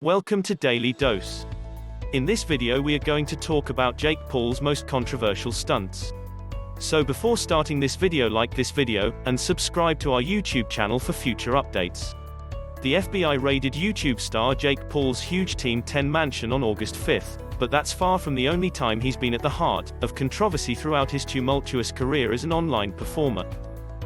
Welcome to Daily Dose. In this video we are going to talk about Jake Paul's most controversial stunts. So before starting this video, like this video, and subscribe to our YouTube channel for future updates. The FBI raided YouTube star Jake Paul's huge Team 10 mansion on August 5th, but that's far from the only time he's been at the heart of controversy throughout his tumultuous career as an online performer.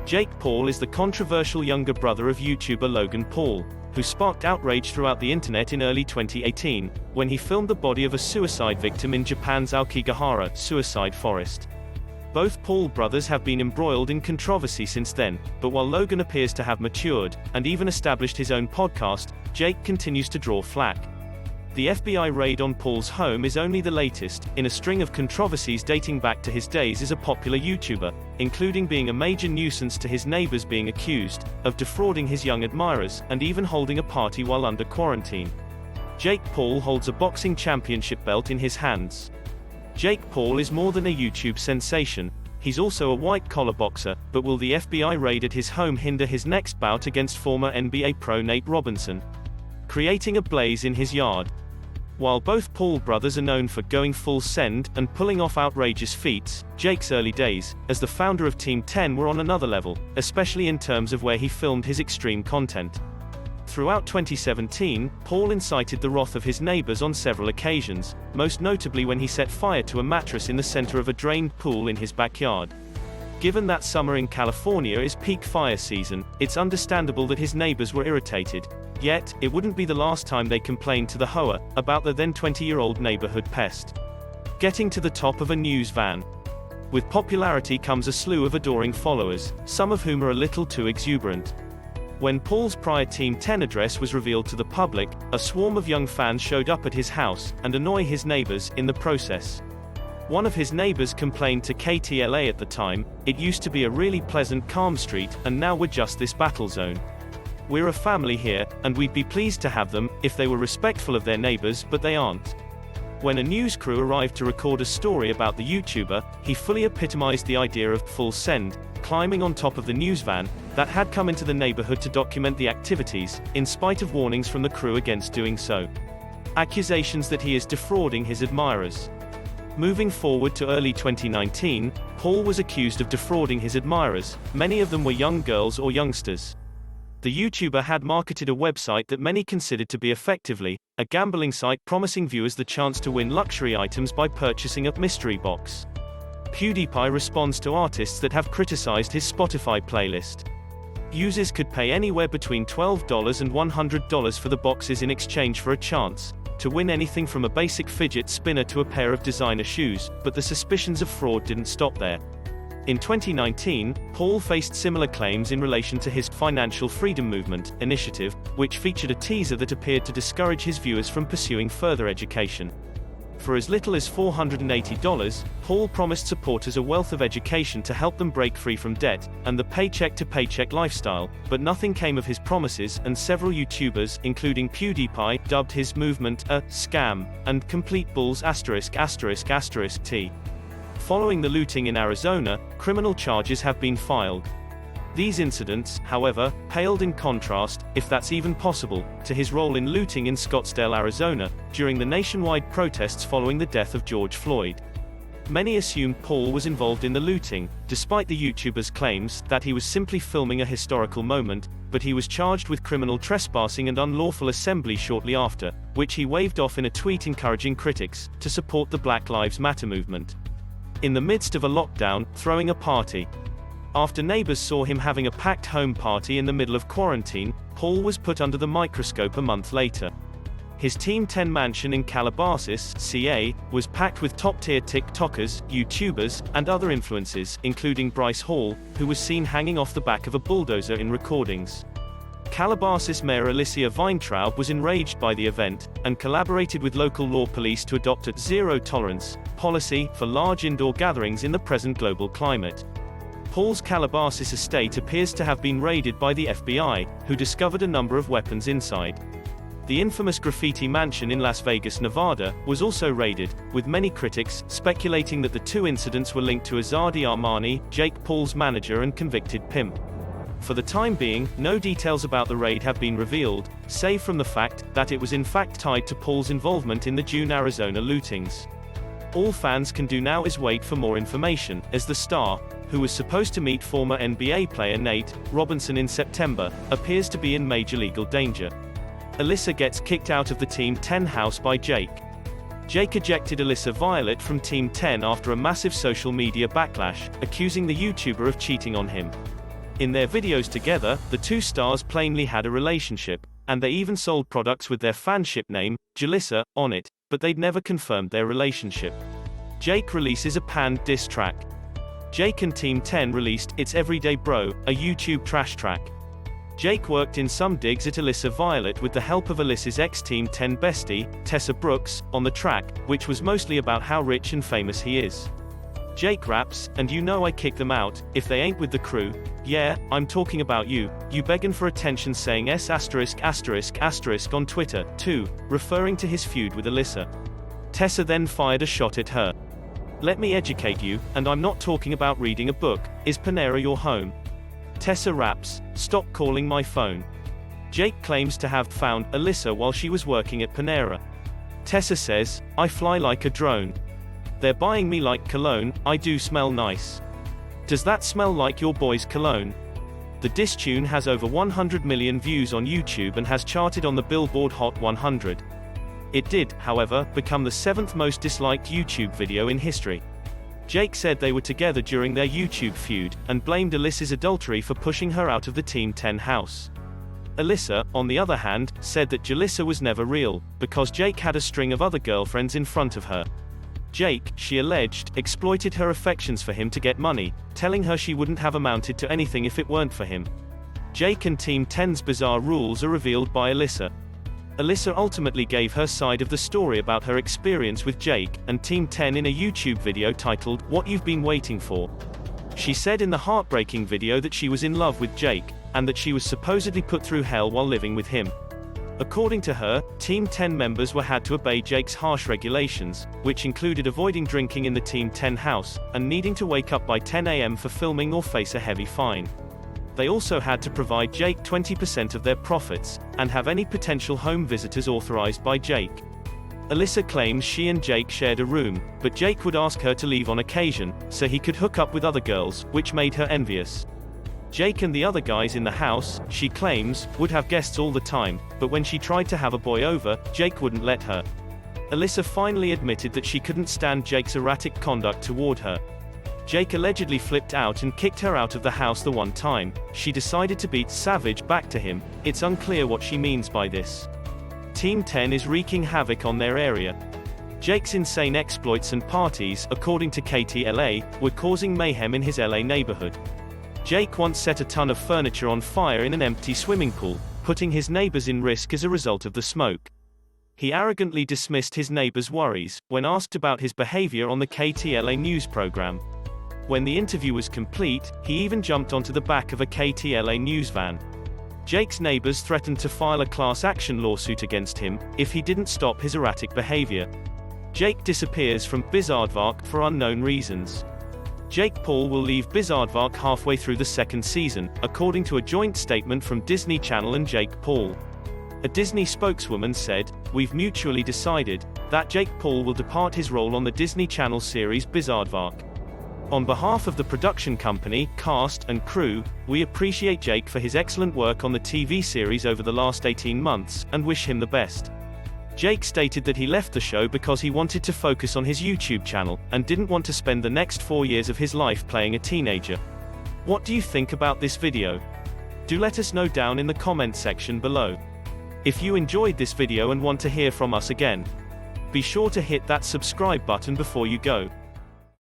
Jake Paul is the controversial younger brother of YouTuber Logan Paul, who sparked outrage throughout the internet in early 2018, when he filmed the body of a suicide victim in Japan's Aokigahara suicide forest. Both Paul brothers have been embroiled in controversy since then, but while Logan appears to have matured, and even established his own podcast, Jake continues to draw flack. The FBI raid on Paul's home is only the latest, in a string of controversies dating back to his days as a popular YouTuber, including being a major nuisance to his neighbors, being accused of defrauding his young admirers, and even holding a party while under quarantine. Jake Paul holds a boxing championship belt in his hands. Jake Paul is more than a YouTube sensation, he's also a white-collar boxer, but will the FBI raid at his home hinder his next bout against former NBA pro Nate Robinson, creating a blaze in his yard? While both Paul brothers are known for going full send and pulling off outrageous feats, Jake's early days as the founder of Team 10 were on another level, especially in terms of where he filmed his extreme content. Throughout 2017, Paul incited the wrath of his neighbors on several occasions, most notably when he set fire to a mattress in the center of a drained pool in his backyard. Given that summer in California is peak fire season, it's understandable that his neighbors were irritated. Yet, it wouldn't be the last time they complained to the Hoa about the then 20-year-old neighborhood pest getting to the top of a news van. With popularity comes a slew of adoring followers, some of whom are a little too exuberant. When Paul's prior Team 10 address was revealed to the public, a swarm of young fans showed up at his house and annoy his neighbors in the process. One of his neighbors complained to KTLA at the time, "It used to be a really pleasant, calm street, and now we're just this battle zone. We're a family here, and we'd be pleased to have them if they were respectful of their neighbors, but they aren't." When a news crew arrived to record a story about the YouTuber, he fully epitomized the idea of full send, climbing on top of the news van that had come into the neighborhood to document the activities, in spite of warnings from the crew against doing so. Accusations that he is defrauding his admirers. Moving forward to early 2019, Paul was accused of defrauding his admirers, many of them were young girls or youngsters. The YouTuber had marketed a website that many considered to be effectively a gambling site, promising viewers the chance to win luxury items by purchasing a mystery box. PewDiePie responds to artists that have criticized his Spotify playlist. Users could pay anywhere between $12 and $100 for the boxes in exchange for a chance to win anything from a basic fidget spinner to a pair of designer shoes, but the suspicions of fraud didn't stop there. In 2019, Paul faced similar claims in relation to his Financial Freedom Movement initiative, which featured a teaser that appeared to discourage his viewers from pursuing further education. For as little as $480, Paul promised supporters a wealth of education to help them break free from debt and the paycheck-to-paycheck lifestyle, but nothing came of his promises, and several YouTubers, including PewDiePie, dubbed his movement a scam and complete bulls ******T. Following the looting in Arizona, criminal charges have been filed. These incidents, however, paled in contrast, if that's even possible, to his role in looting in Scottsdale, Arizona, during the nationwide protests following the death of George Floyd. Many assumed Paul was involved in the looting, despite the YouTuber's claims that he was simply filming a historical moment, but he was charged with criminal trespassing and unlawful assembly shortly after, which he waved off in a tweet encouraging critics to support the Black Lives Matter movement. In the midst of a lockdown, throwing a party. After neighbors saw him having a packed home party in the middle of quarantine, Paul was put under the microscope a month later. His Team 10 mansion in Calabasas, CA, was packed with top-tier TikTokers, YouTubers, and other influencers, including Bryce Hall, who was seen hanging off the back of a bulldozer in recordings. Calabasas Mayor Alicia Weintraub was enraged by the event, and collaborated with local law police to adopt a zero-tolerance policy for large indoor gatherings in the present global climate. Paul's Calabasas estate appears to have been raided by the FBI, who discovered a number of weapons inside. The infamous graffiti mansion in Las Vegas, Nevada, was also raided, with many critics speculating that the two incidents were linked to Azadi Armani, Jake Paul's manager and convicted pimp. For the time being, no details about the raid have been revealed, save from the fact that it was in fact tied to Paul's involvement in the June Arizona lootings. All fans can do now is wait for more information, as the star, who was supposed to meet former NBA player Nate Robinson in September, appears to be in major legal danger. Alyssa gets kicked out of the Team 10 house by Jake. Jake ejected Alyssa Violet from Team 10 after a massive social media backlash, accusing the YouTuber of cheating on him. In their videos together, the two stars plainly had a relationship, and they even sold products with their fanship name, Jalissa, on it, but they'd never confirmed their relationship. Jake releases a panned diss track. Jake and Team 10 released It's Everyday Bro, a YouTube trash track. Jake worked in some digs at Alyssa Violet with the help of Alyssa's ex-Team 10 bestie, Tessa Brooks, on the track, which was mostly about how rich and famous he is. Jake raps, "And you know I kick them out, if they ain't with the crew. Yeah, I'm talking about you, you begging for attention saying S***** on Twitter, too, referring to his feud with Alyssa. Tessa then fired a shot at her. "Let me educate you, and I'm not talking about reading a book, is Panera your home?" Tessa raps, "Stop calling my phone." Jake claims to have found Alyssa while she was working at Panera. Tessa says, "I fly like a drone. They're buying me like cologne, I do smell nice. Does that smell like your boy's cologne?" The diss tune has over 100 million views on YouTube and has charted on the Billboard Hot 100. It did, however, become the 7th most disliked YouTube video in history. Jake said they were together during their YouTube feud, and blamed Alyssa's adultery for pushing her out of the Team 10 house. Alyssa, on the other hand, said that Jalissa was never real, because Jake had a string of other girlfriends in front of her. Jake, she alleged, exploited her affections for him to get money, telling her she wouldn't have amounted to anything if it weren't for him. Jake and Team 10's bizarre rules are revealed by Alyssa. Alyssa ultimately gave her side of the story about her experience with Jake and Team 10 in a YouTube video titled, "What You've Been Waiting For." She said in the heartbreaking video that she was in love with Jake, and that she was supposedly put through hell while living with him. According to her, Team 10 members were had to obey Jake's harsh regulations, which included avoiding drinking in the Team 10 house, and needing to wake up by 10 a.m. for filming or face a heavy fine. They also had to provide Jake 20% of their profits, and have any potential home visitors authorized by Jake. Alyssa claims she and Jake shared a room, but Jake would ask her to leave on occasion, so he could hook up with other girls, which made her envious. Jake and the other guys in the house, she claims, would have guests all the time, but when she tried to have a boy over, Jake wouldn't let her. Alyssa finally admitted that she couldn't stand Jake's erratic conduct toward her. Jake allegedly flipped out and kicked her out of the house the one time she decided to beat Savage back to him. It's unclear what she means by this. Team 10 is wreaking havoc on their area. Jake's insane exploits and parties, according to KTLA, were causing mayhem in his LA neighborhood. Jake once set a ton of furniture on fire in an empty swimming pool, putting his neighbors in risk as a result of the smoke. He arrogantly dismissed his neighbors' worries when asked about his behavior on the KTLA news program. When the interview was complete, he even jumped onto the back of a KTLA news van. Jake's neighbors threatened to file a class action lawsuit against him if he didn't stop his erratic behavior. Jake disappears from Bizaardvark for unknown reasons. Jake Paul will leave Bizaardvark halfway through the second season, according to a joint statement from Disney Channel and Jake Paul. A Disney spokeswoman said, "We've mutually decided that Jake Paul will depart his role on the Disney Channel series Bizaardvark. On behalf of the production company, cast, and crew, we appreciate Jake for his excellent work on the TV series over the last 18 months, and wish him the best." Jake stated that he left the show because he wanted to focus on his YouTube channel, and didn't want to spend the next 4 years of his life playing a teenager. What do you think about this video? Do let us know down in the comment section below. If you enjoyed this video and want to hear from us again, be sure to hit that subscribe button before you go.